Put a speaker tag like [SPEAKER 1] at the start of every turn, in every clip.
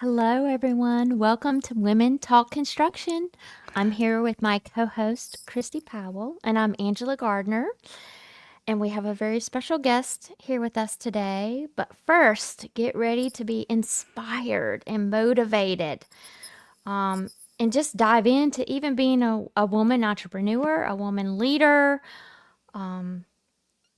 [SPEAKER 1] Hello, everyone. Welcome to Women Talk Construction. I'm here with my co host, Christy Powell, and I'm Angela Gardner. And we have a very special guest here with us today. But first, get ready to be inspired and motivated um, and just dive into even being a woman entrepreneur, a woman leader, um,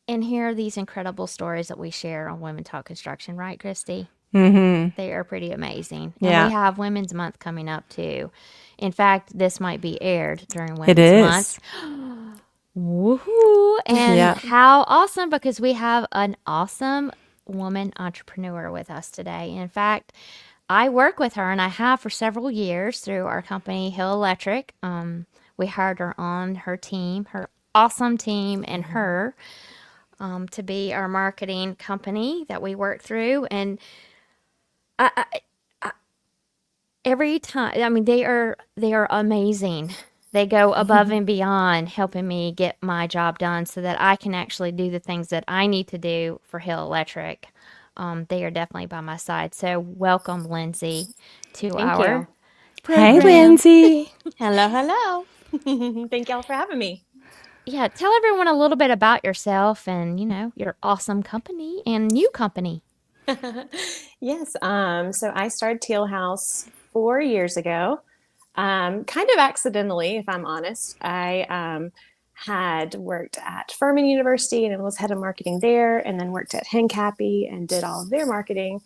[SPEAKER 1] and hear these incredible stories that we share on Women Talk Construction, right, Christy?
[SPEAKER 2] Mm-hmm.
[SPEAKER 1] They are pretty amazing. And we
[SPEAKER 2] Yeah,
[SPEAKER 1] have Women's Month coming up too. In fact, this might be aired during
[SPEAKER 2] it
[SPEAKER 1] Women's Month.
[SPEAKER 2] is.
[SPEAKER 1] Woohoo! And
[SPEAKER 2] Yeah.
[SPEAKER 1] how awesome because we have an awesome woman entrepreneur with us today. In fact, I work with her and I have for several years through our company, Hill Electric. We hired her on her team, her awesome team, and her to be our marketing company that we work through. And I, every time, I mean, they are amazing. They go above and beyond helping me get my job done so that I can actually do the things that I need to do for Hill Electric. They are definitely by my side. So welcome, Lindsay, to
[SPEAKER 3] Thank
[SPEAKER 1] our
[SPEAKER 3] you.
[SPEAKER 2] Hey,
[SPEAKER 1] program.
[SPEAKER 2] Lindsay.
[SPEAKER 3] Hello, hello. Thank y'all for having me.
[SPEAKER 1] Yeah, tell everyone a little bit about yourself and, your awesome company and new company.
[SPEAKER 3] Yes, so I started Teal House 4 years ago, kind of accidentally, if I'm honest. I had worked at Furman University and was head of marketing there, and then worked at Hencappy and did all of their marketing,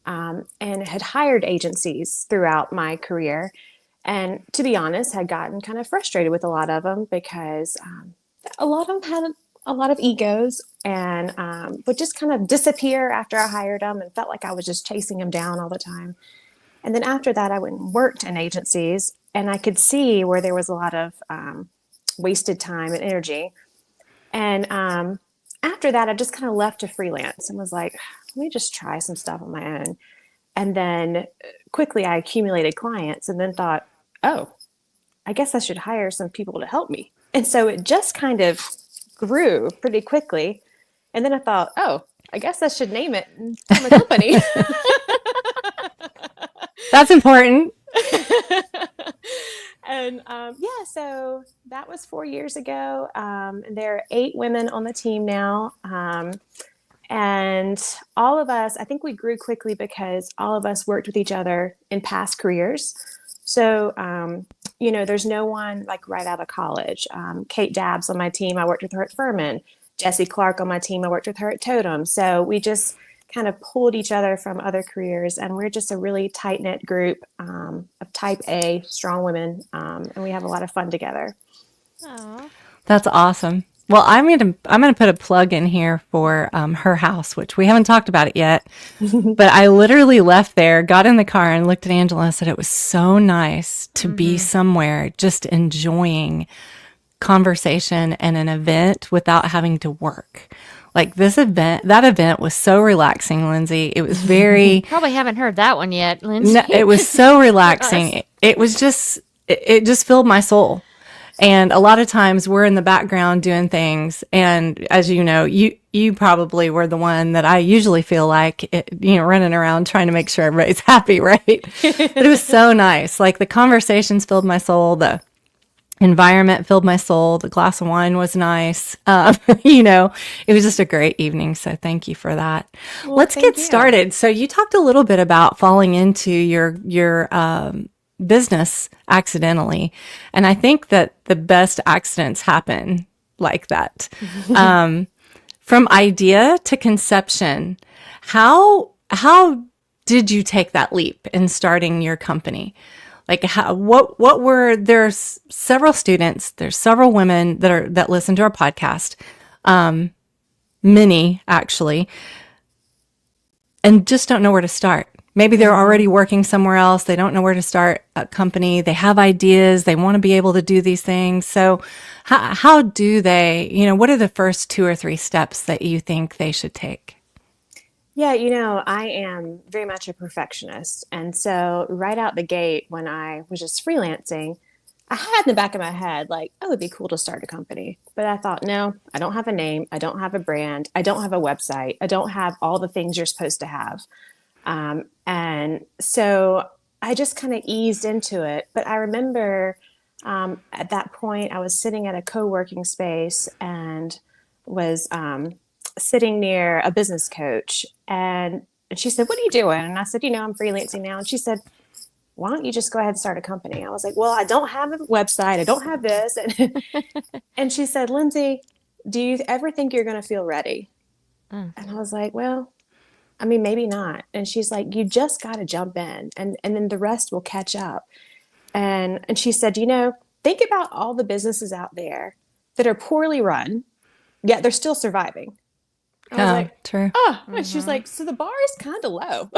[SPEAKER 3] and had hired agencies throughout my career. And to be honest, had gotten kind of frustrated with a lot of them because a lot of them had a lot of egos and would just kind of disappear after I hired them and felt like I was just chasing them down all the time. And then after that, I went and worked in agencies and I could see where there was a lot of wasted time and energy. And after that, I just kind of left to freelance and was like, let me just try some stuff on my own. And then quickly I accumulated clients and then thought, oh, I guess I should hire some people to help me. And so it just kind of grew pretty quickly. And then I thought, oh, I guess I should name it and form a company.
[SPEAKER 2] That's important.
[SPEAKER 3] And yeah, so that was 4 years ago. And there are 8 women on the team now. And all of us, I think we grew quickly because all of us worked with each other in past careers. So, there's no one like right out of college. Kate Dabbs on my team, I worked with her at Furman. Jessie Clark on my team, I worked with her at Totem. So we just kind of pulled each other from other careers, and we're just a really tight knit group of Type A strong women, and we have a lot of fun together.
[SPEAKER 1] Aw.
[SPEAKER 2] That's awesome. Well, I'm gonna put a plug in here for her house, which we haven't talked about it yet. But I literally left there, got in the car, and looked at Angela and said it was so nice to be somewhere just enjoying conversation and an event without having to work. Like that event was so relaxing, Lindsay. It was very
[SPEAKER 1] Probably haven't heard that one yet,
[SPEAKER 2] No,
[SPEAKER 1] Lindsay.
[SPEAKER 2] it was so
[SPEAKER 1] For us.
[SPEAKER 2] relaxing. It was just, it just filled my soul. And a lot of times we're in the background doing things. And as you know, you probably were the one that I usually feel like, running around trying to make sure everybody's happy, right? But it was so nice. Like the conversations filled my soul. The environment filled my soul. The glass of wine was nice. It was just a great evening. So thank you for that.
[SPEAKER 3] Well,
[SPEAKER 2] Let's get
[SPEAKER 3] thank you.
[SPEAKER 2] started. So you talked a little bit about falling into your business accidentally, and I think that the best accidents happen like that. From idea to conception, how did you take that leap in starting your company? Like what were there's several students, there's several women that listen to our podcast, many actually, and just don't know where to start. Maybe they're already working somewhere else. They don't know where to start a company. They have ideas. They want to be able to do these things. So how do they, what are the first 2 or 3 steps that you think they should take?
[SPEAKER 3] Yeah, I am very much a perfectionist. And so, right out the gate, when I was just freelancing, I had in the back of my head, like, oh, it'd be cool to start a company. But I thought, no, I don't have a name. I don't have a brand. I don't have a website. I don't have all the things you're supposed to have. And And so I just kind of eased into it. But I remember at that point, I was sitting at a co-working space and was sitting near a business coach. And she said, "What are you doing?" And I said, "I'm freelancing now." And she said, "Why don't you just go ahead and start a company?" I was like, "Well, I don't have a website. I don't have this." And she said, "Lindsey, do you ever think you're going to feel ready?"
[SPEAKER 1] Mm.
[SPEAKER 3] And I was like, "Well, I mean, maybe not." And she's like, "You just got to jump in and then the rest will catch up." And she said, "Think about all the businesses out there that are poorly run, yet they're still surviving." I was
[SPEAKER 2] Yeah,
[SPEAKER 3] like,
[SPEAKER 2] true.
[SPEAKER 3] "Oh," and she's
[SPEAKER 1] Mm-hmm.
[SPEAKER 3] like, "So the bar is kind of low."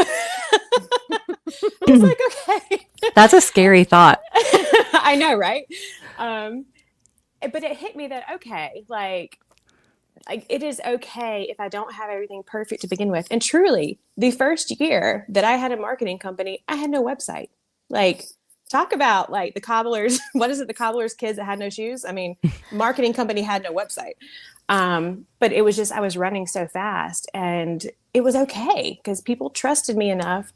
[SPEAKER 3] I was like, "Okay."
[SPEAKER 2] That's a scary thought.
[SPEAKER 3] I know, right? Um, but it hit me that, okay, like it is okay if I don't have everything perfect to begin with. And truly, the first year that I had a marketing company, I had no website. Like, talk about like the cobblers. What is it? The cobblers' kids that had no shoes. I mean, marketing company had no website. But it was just I was running so fast, and it was okay because people trusted me enough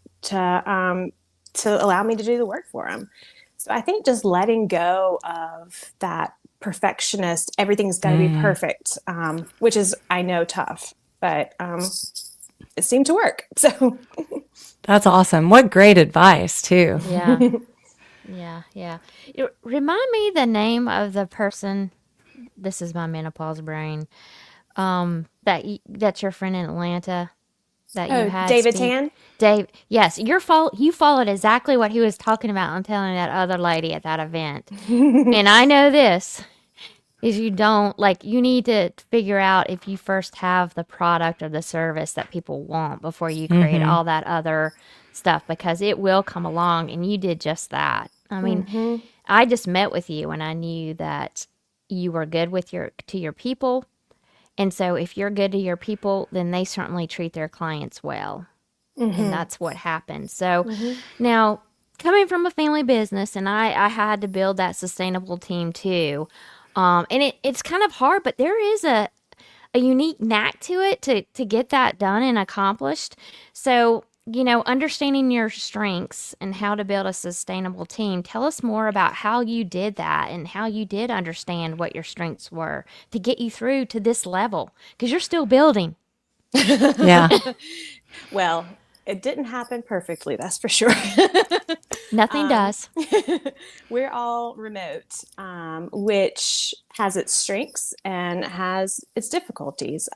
[SPEAKER 3] to allow me to do the work for them. So I think just letting go of that perfectionist, everything's got to be
[SPEAKER 2] Mm,
[SPEAKER 3] perfect, which is, I know, tough, but it seemed to work. So,
[SPEAKER 2] that's awesome. What great advice, too.
[SPEAKER 1] Yeah. Yeah. Yeah. Remind me the name of the person. This is my menopause brain. That's your friend in Atlanta that you
[SPEAKER 3] oh,
[SPEAKER 1] had
[SPEAKER 3] David
[SPEAKER 1] speak.
[SPEAKER 3] Tan.
[SPEAKER 1] Dave, yes, you followed exactly what he was talking about. I'm telling that other lady at that event. And I know this is you don't like you need to figure out if you first have the product or the service that people want before you create
[SPEAKER 2] Hmm.
[SPEAKER 1] all that other stuff because it will come along and you did just that. I mean,
[SPEAKER 3] Mm-hmm.
[SPEAKER 1] I just met with you and I knew that you were good with your people. And so if you're good to your people, then they certainly treat their clients well. And
[SPEAKER 3] Mm-hmm.
[SPEAKER 1] that's what happened. So
[SPEAKER 3] Mm-hmm.
[SPEAKER 1] now coming from a family business and I had to build that sustainable team too. And it's kind of hard, but there is a unique knack to it to get that done and accomplished. So, understanding your strengths and how to build a sustainable team, tell us more about how you did that and how you did understand what your strengths were to get you through to this level because you're still building.
[SPEAKER 2] Yeah.
[SPEAKER 3] Well, it didn't happen perfectly, that's for sure.
[SPEAKER 1] Nothing
[SPEAKER 3] um,
[SPEAKER 1] does.
[SPEAKER 3] we're all remote, which has its strengths and has its difficulties.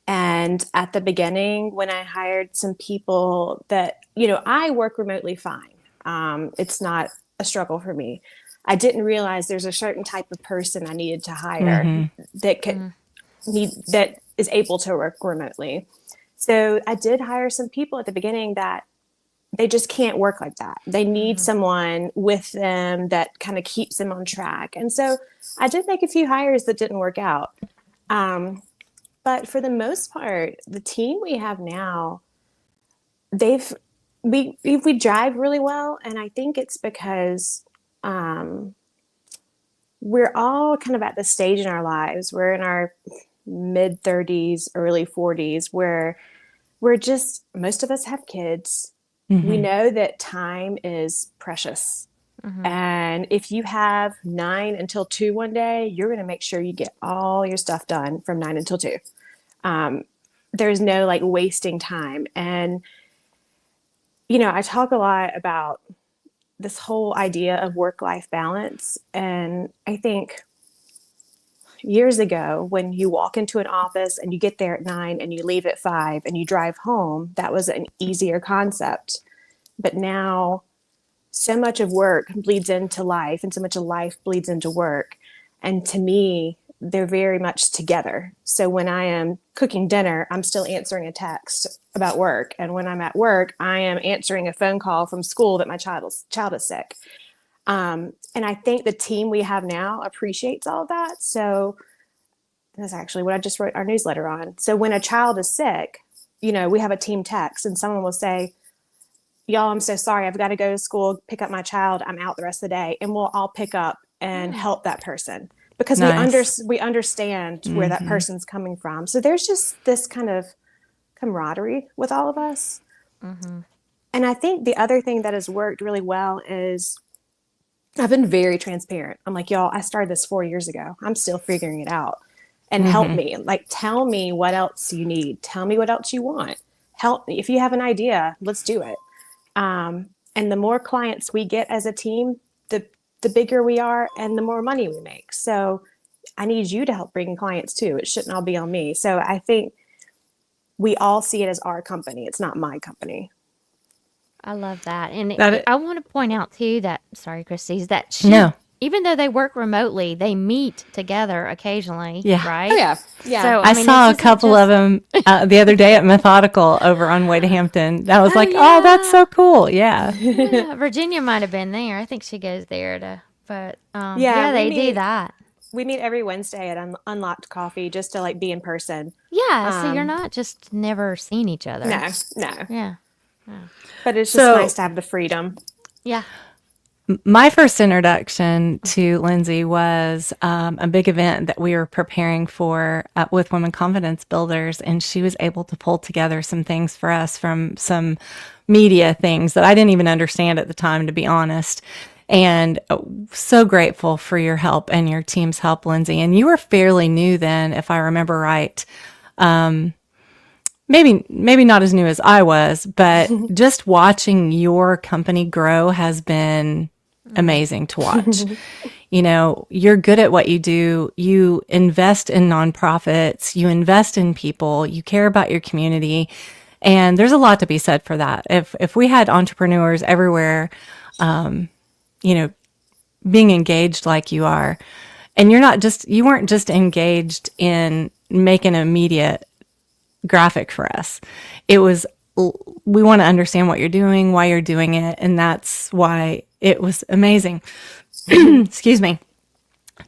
[SPEAKER 3] And at the beginning, when I hired some people that, I work remotely fine. It's not a struggle for me. I didn't realize there's a certain type of person I needed to hire
[SPEAKER 2] Hmm.
[SPEAKER 3] that could that is able to work remotely. So I did hire some people at the beginning that they just can't work like that. They need
[SPEAKER 1] Mm-hmm.
[SPEAKER 3] someone with them that kind of keeps them on track. And so I did make a few hires that didn't work out. Um, but for the most part, the team we have now, they've we drive really well, and I think it's because um, we're all kind of at the stage in our lives. We're in our mid 30s, early 40s, where we're just most of us have kids. We
[SPEAKER 2] Hmm.
[SPEAKER 3] know that time is precious.
[SPEAKER 1] Mm-hmm.
[SPEAKER 3] And if you have 9 until 2 one day, you're going to make sure you get all your stuff done from 9 until 2. Um, there's no like wasting time. And, I talk a lot about this whole idea of work life balance. And I think years ago, when you walk into an office and you get there at 9 and you leave at 5 and you drive home, that was an easier concept. But now, so much of work bleeds into life and so much of life bleeds into work. And to me, they're very much together. So when I am cooking dinner, I'm still answering a text about work. And when I'm at work, I am answering a phone call from school that my child is sick. And I think the team we have now appreciates all of that. So that's actually what I just wrote our newsletter on. So when a child is sick, we have a team text and someone will say, "Y'all, I'm so sorry. I've got to go to school, pick up my child. I'm out the rest of the day." And we'll all pick up and
[SPEAKER 1] Mm.
[SPEAKER 3] help that person because
[SPEAKER 2] Nice.
[SPEAKER 3] we understand where that
[SPEAKER 2] Hmm.
[SPEAKER 3] person's coming from. So there's just this kind of camaraderie with all of us.
[SPEAKER 1] Mm-hmm.
[SPEAKER 3] And I think the other thing that has worked really well is I've been very transparent. I'm like, y'all, I started this 4 years ago. I'm still figuring it out. And help
[SPEAKER 2] Mm-hmm.
[SPEAKER 3] me. Like, tell me what else you need. Tell me what else you want. Help me. If you have an idea, let's do it. And the more clients we get as a team, the bigger we are and the more money we make. So I need you to help bring clients too. It shouldn't all be on me. So I think we all see it as our company. It's not my company.
[SPEAKER 1] I love that. And
[SPEAKER 2] That
[SPEAKER 1] I want to point out too that, sorry, Christy, is that
[SPEAKER 2] no,
[SPEAKER 1] even though they work remotely, they meet together occasionally,
[SPEAKER 2] yeah.
[SPEAKER 3] Oh
[SPEAKER 1] right?
[SPEAKER 3] yeah. Yeah.
[SPEAKER 1] So,
[SPEAKER 2] I
[SPEAKER 1] I mean, it
[SPEAKER 2] saw a
[SPEAKER 1] isn't
[SPEAKER 2] couple of
[SPEAKER 1] just,
[SPEAKER 2] them the other day at Methodical over on Way to Hampton. I was
[SPEAKER 1] oh,
[SPEAKER 2] like, oh, that's
[SPEAKER 1] yeah.
[SPEAKER 2] so cool. Yeah.
[SPEAKER 1] Yeah. Virginia might have been there. I think she goes there but
[SPEAKER 3] Yeah.
[SPEAKER 1] yeah, they do that.
[SPEAKER 3] We meet every Wednesday at Unlocked Coffee just to like be in person.
[SPEAKER 1] Yeah. So you're
[SPEAKER 3] Um,
[SPEAKER 1] not just never seen each other.
[SPEAKER 3] no, no.
[SPEAKER 1] Yeah.
[SPEAKER 3] But it's just nice
[SPEAKER 2] So
[SPEAKER 3] to have the freedom.
[SPEAKER 1] Yeah.
[SPEAKER 2] my first introduction to Lindsay was a big event that we were preparing for with Women Confidence Builders, and she was able to pull together some things for us from some media things that I didn't even understand at the time, to be honest. And so grateful for your help and your team's help, Lindsay. And you were fairly new then, if I remember right. Maybe not as new as I was, but just watching your company grow has been amazing to watch. You know, you're good at what you do. You invest in nonprofits, you invest in people, you care about your community. And there's a lot to be said for that. If we had entrepreneurs everywhere, you know, being engaged like you are, and you weren't just engaged in making a media graphic for us. It was, we want to understand what you're doing, why you're doing it, and that's why it was amazing. Excuse me.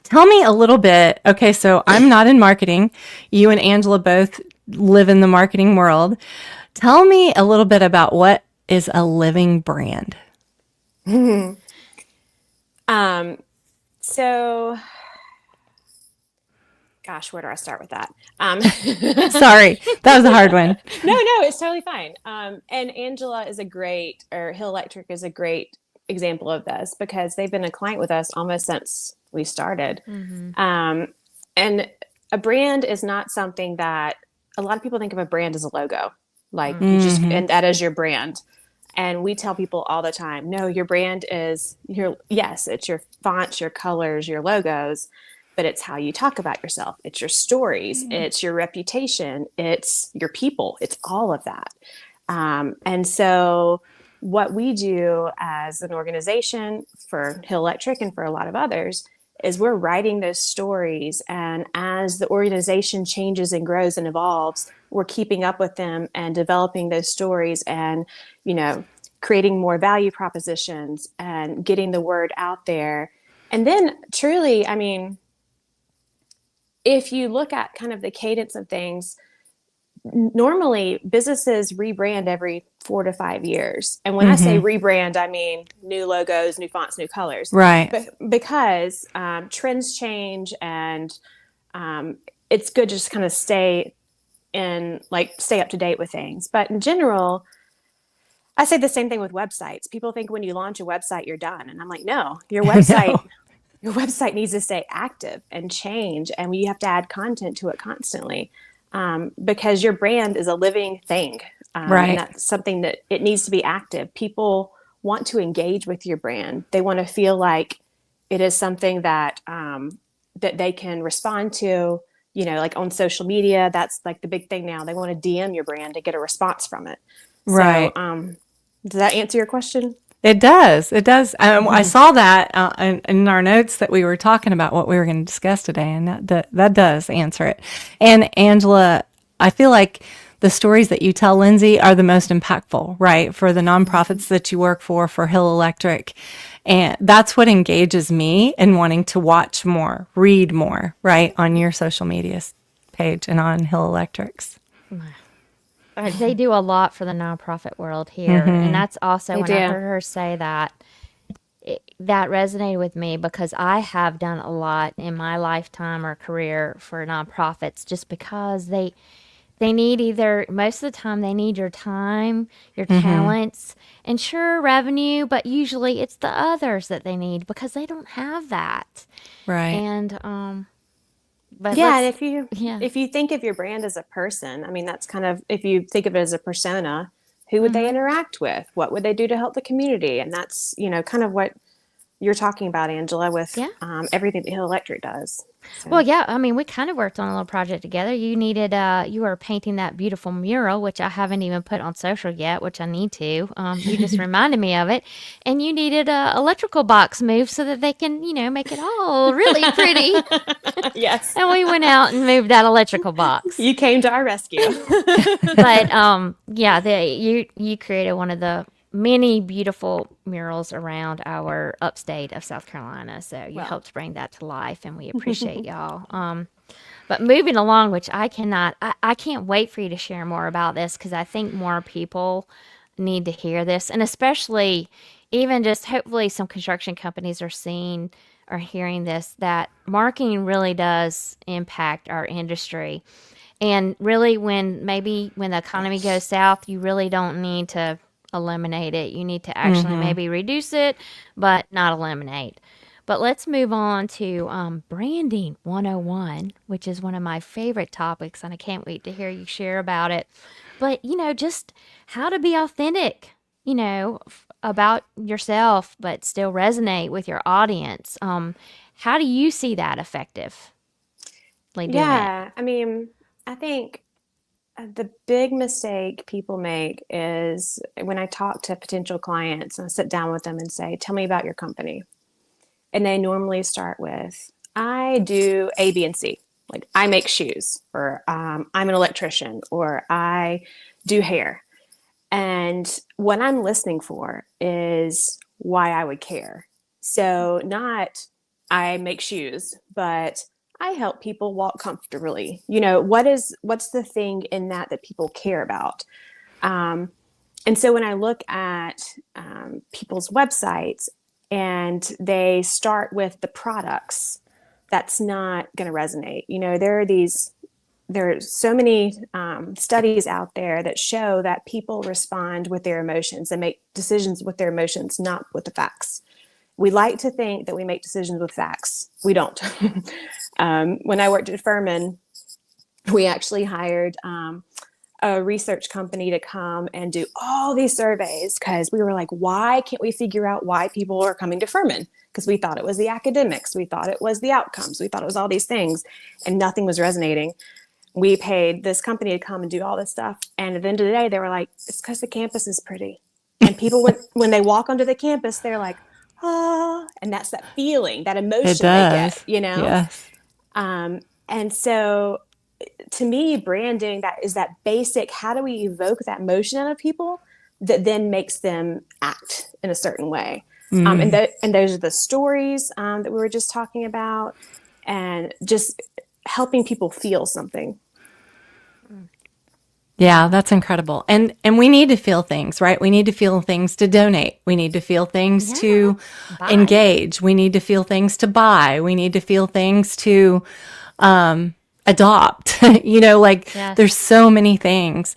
[SPEAKER 2] Tell me a little bit. Okay, so I'm not in marketing. You and Angela both live in the marketing world. Tell me a little bit about what is a living brand.
[SPEAKER 3] So gosh, where do I start with that?
[SPEAKER 2] Sorry, that was a hard one.
[SPEAKER 3] No, it's totally fine. And Angela is or Hill Electric is a great example of this because they've been a client with us almost since we started. And a brand is not something that a lot of people think of a brand as a logo, like you just, and that is your brand. And we tell people all the time, no, your brand is yes, it's your fonts, your colors, your logos, but it's how you talk about yourself. It's your stories, it's your reputation, it's your people, it's all of that. And so what we do as an organization for Hill Electric and for a lot of others is we're writing those stories. And as the organization changes and grows and evolves, we're keeping up with them and developing those stories and, creating more value propositions and getting the word out there. And then truly, I mean, if you look at kind of the cadence of things, normally businesses rebrand every 4 to 5 years. And when I say rebrand, I mean new logos, new fonts, new colors.
[SPEAKER 2] Right.
[SPEAKER 3] But because trends change and it's good to just kind of stay up to date with things. But in general, I say the same thing with websites. People think when you launch a website, you're done. And I'm like, no, your website needs to stay active and change. And you have to add content to it constantly. Because your brand is a living thing.
[SPEAKER 2] Right.
[SPEAKER 3] And that's something that it needs to be active. People want to engage with your brand. They want to feel like it is something that that they can respond to, like on social media. That's like the big thing now. They want to DM your brand to get a response from it.
[SPEAKER 2] Right.
[SPEAKER 3] So, does that answer your question?
[SPEAKER 2] It does. It does. I saw that in our notes that we were talking about what we were going to discuss today, and that does answer it. And Angela, I feel like the stories that you tell, Lindsay, are the most impactful, right? For the nonprofits that you work for Hill Electric. And that's what engages me in wanting to watch more, read more, right? On your social media page and on Hill Electric's.
[SPEAKER 1] They do a lot for the nonprofit world here. And that's also when I heard her say that, that resonated with me because I have done a lot in my lifetime or career for nonprofits just because they they need either, most of the time, they need your time, your
[SPEAKER 2] Mm-hmm.
[SPEAKER 1] talents, and sure, revenue, but usually it's the others that they need because they don't have that.
[SPEAKER 2] Right.
[SPEAKER 1] And, but
[SPEAKER 3] Yeah, and
[SPEAKER 1] let's, yeah.
[SPEAKER 3] if you think of your brand as a person, I mean, that's kind of, if you think of it as a persona, who would they
[SPEAKER 1] Mm-hmm.
[SPEAKER 3] interact with? What would they do to help the community? And that's, kind of what you're talking about, Angela, with
[SPEAKER 1] Yeah.
[SPEAKER 3] everything that Hill Electric does.
[SPEAKER 1] Well,
[SPEAKER 3] So,
[SPEAKER 1] yeah, I mean, we kind of worked on a little project together. You were painting that beautiful mural, which I haven't even put on social yet, which I need to. You just reminded me of it. And you needed a electrical box moved so that they can, make it all really pretty.
[SPEAKER 3] yes,
[SPEAKER 1] And we went out and moved that electrical box.
[SPEAKER 3] you came to our rescue.
[SPEAKER 1] But yeah, you created one of the many beautiful murals around our upstate of South Carolina. So you
[SPEAKER 3] Well,
[SPEAKER 1] helped bring that to life, and we appreciate y'all. But moving along, which I can't wait for you to share more about this because I think more people need to hear this, and especially even just hopefully some construction companies are seeing or hearing this that marketing really does impact our industry. And really, when the economy goes south, you really don't need to eliminate it. You need to actually
[SPEAKER 2] Mm-hmm.
[SPEAKER 1] maybe reduce it, but not eliminate. But let's move on to branding 101, which is one of my favorite topics, and I can't wait to hear you share about it. But, just how to be authentic, about yourself, but still resonate with your audience. How do you see that effectively doing it?
[SPEAKER 3] yeah, I mean, I think the big mistake people make is when I talk to potential clients and I sit down with them and say, "Tell me about your company." And they normally start with, "I do A, B, and C. Like, I make shoes, or I'm an electrician, or I do hair." And what I'm listening for is why I would care. So, not I make shoes, but I help people walk comfortably. What's the thing in that people care about? Um, and so when I look at people's websites and they start with the products, that's not going to resonate. There are so many studies out there that show that people respond with their emotions and make decisions with their emotions, not with the facts. We like to think that we make decisions with facts. We don't. When I worked at Furman, we actually hired a research company to come and do all these surveys because we were like, why can't we figure out why people are coming to Furman? Because we thought it was the academics, we thought it was the outcomes, we thought it was all these things, and nothing was resonating. We paid this company to come and do all this stuff, and at the end of the day, they were like, it's because the campus is pretty, and people when they walk onto the campus, they're like, ah, and that's that feeling, that
[SPEAKER 2] It
[SPEAKER 3] emotion they get,
[SPEAKER 2] does. Yes.
[SPEAKER 3] and so to me, branding, that is that basic, how do we evoke that emotion out of people that then makes them act in a certain way?
[SPEAKER 2] Mm.
[SPEAKER 3] And those are the stories that we were just talking about, and just helping people feel something.
[SPEAKER 2] Yeah, that's incredible. And we need to feel things, right? We need to feel things to donate. We need to feel things
[SPEAKER 1] Yeah.
[SPEAKER 2] to
[SPEAKER 1] Bye.
[SPEAKER 2] engage. We need to feel things to buy. We need to feel things to adopt. Like there's
[SPEAKER 1] Yes.
[SPEAKER 2] so many things.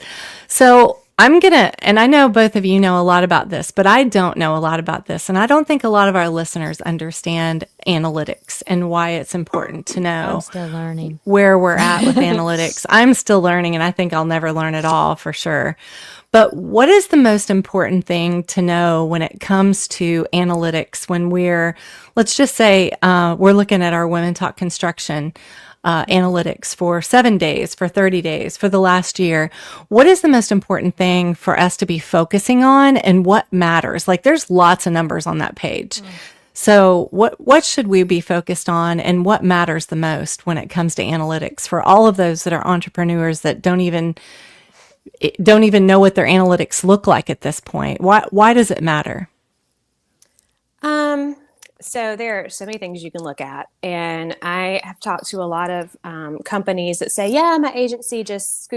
[SPEAKER 2] So I'm gonna, and I know both of you know a lot about this, but I don't know a lot about this. And I don't think a lot of our listeners understand analytics and why it's important to
[SPEAKER 1] I'm
[SPEAKER 2] know
[SPEAKER 1] still learning.
[SPEAKER 2] where we're at with analytics. I'm still learning, and I think I'll never learn it all for sure. But what is the most important thing to know when it comes to analytics when let's just say, we're looking at our Women Talk Construction analytics for 7 days, for 30 days, for the last year? What is the most important thing for us to be focusing on, and what matters? Like, there's lots of numbers on that page. So what should we be focused on, and what matters the most when it comes to analytics for all of those that are entrepreneurs that don't even know what their analytics look like at this point? Why does it matter?
[SPEAKER 3] Um, so there are so many things you can look at, and I have talked to a lot of companies that say, "Yeah, my agency just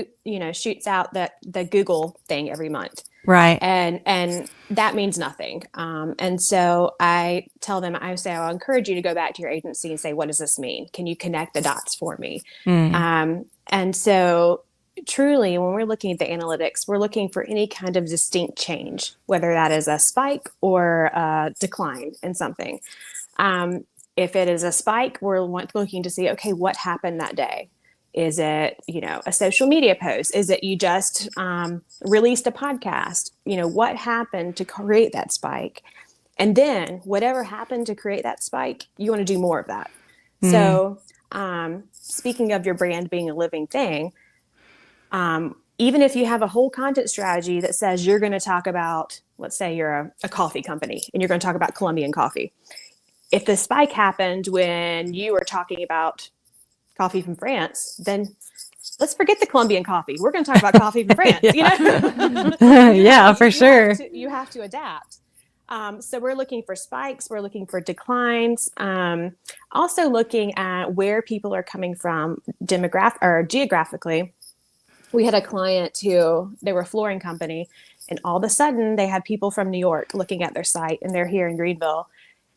[SPEAKER 3] shoots out the Google thing every month,"
[SPEAKER 2] Right.
[SPEAKER 3] and that means nothing. And so I tell them, I say, I'll encourage you to go back to your agency and say, what does this mean? Can you connect the dots for me?
[SPEAKER 2] Mm.
[SPEAKER 3] And so truly, when we're looking at the analytics, we're looking for any kind of distinct change, whether that is a spike or a decline in something. If it is a spike, we're looking to see, okay, what happened that day? Is it, a social media post? Is it you just released a podcast? What happened to create that spike? And then whatever happened to create that spike, you want to do more of that. So speaking of your brand being a living thing, even if you have a whole content strategy that says you're going to talk about, let's say you're a coffee company and you're going to talk about Colombian coffee. If the spike happened when you were talking about coffee from France, then let's forget the Colombian coffee. We're going to talk about coffee from France,
[SPEAKER 2] Yeah, for sure.
[SPEAKER 3] You have to adapt. So we're looking for spikes. We're looking for declines. Also looking at where people are coming from geographically. We had a client who, they were a flooring company, and all of a sudden they had people from New York looking at their site, and they're here in Greenville.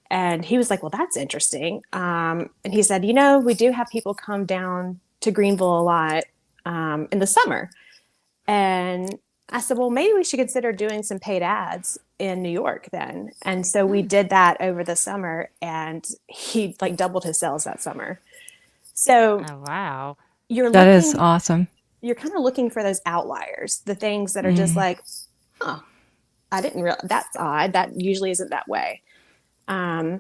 [SPEAKER 3] And he was like, well, that's interesting. And he said, we do have people come down to Greenville a lot in the summer. And I said, well, maybe we should consider doing some paid ads in New York then. And so we did that over the summer, and he doubled his sales that summer. So
[SPEAKER 1] Oh, wow.
[SPEAKER 2] That is awesome.
[SPEAKER 3] You're kind of looking for those outliers, the things that are just like, oh, I didn't realize that's odd. That usually isn't that way. Yeah.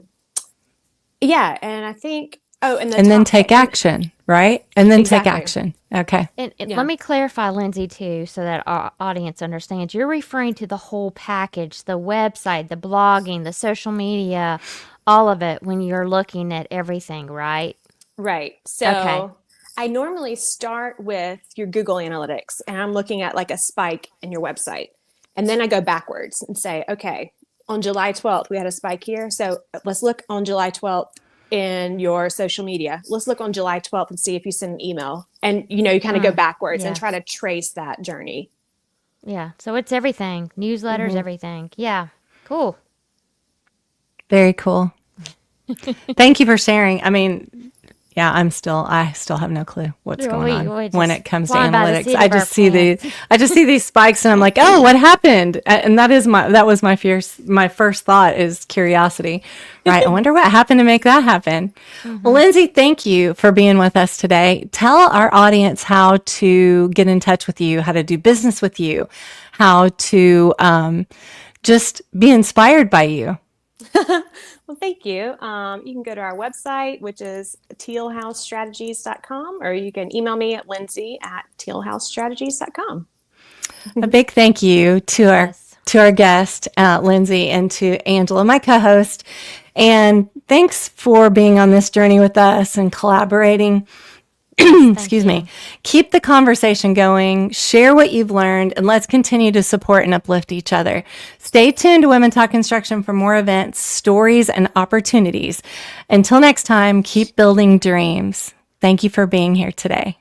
[SPEAKER 3] And I think, and
[SPEAKER 2] then take action, right? And then
[SPEAKER 3] Exactly.
[SPEAKER 2] take action. Okay.
[SPEAKER 1] And
[SPEAKER 3] Yeah.
[SPEAKER 1] let me clarify, Lindsay, too, so that our audience understands. You're referring to the whole package, the website, the blogging, the social media, all of it when you're looking at everything, right?
[SPEAKER 3] Right. So
[SPEAKER 1] Okay.
[SPEAKER 3] I normally start with your Google Analytics, and I'm looking at a spike in your website. And then I go backwards and say, okay, on July 12th, we had a spike here. So let's look on July 12th in your social media. Let's look on July 12th and see if you sent an email. And, you kind of go backwards and
[SPEAKER 1] yes.
[SPEAKER 3] try to trace that journey.
[SPEAKER 1] Yeah. So it's everything. Newsletters, everything. Yeah. Cool.
[SPEAKER 2] Very cool. Thank you for sharing. I mean, yeah, I still have no clue what's
[SPEAKER 1] Yeah,
[SPEAKER 2] going
[SPEAKER 1] we
[SPEAKER 2] on
[SPEAKER 1] just
[SPEAKER 2] when it comes to
[SPEAKER 1] fly by the
[SPEAKER 2] analytics.
[SPEAKER 1] seat
[SPEAKER 2] I
[SPEAKER 1] of our
[SPEAKER 2] just see
[SPEAKER 1] pants.
[SPEAKER 2] I just see these spikes, and I'm like, oh, what happened? And that was my first thought is curiosity, right? I wonder what happened to make that happen. Well, Lindsay, thank you for being with us today. Tell our audience how to get in touch with you, how to do business with you, how to just be inspired by you.
[SPEAKER 3] Well, thank you. You can go to our website, which is tealhousestrategies.com, or you can email me at lindsay@tealhousestrategies.com.
[SPEAKER 2] A big thank you to
[SPEAKER 1] Yes.
[SPEAKER 2] our guest, Lindsay, and to Angela, my co-host. And thanks for being on this journey with us and collaborating. Excuse me. Keep the conversation going. Share what you've learned, and let's continue to support and uplift each other. Stay tuned to Women Talk Construction for more events, stories, and opportunities. Until next time, keep building dreams. Thank you for being here today.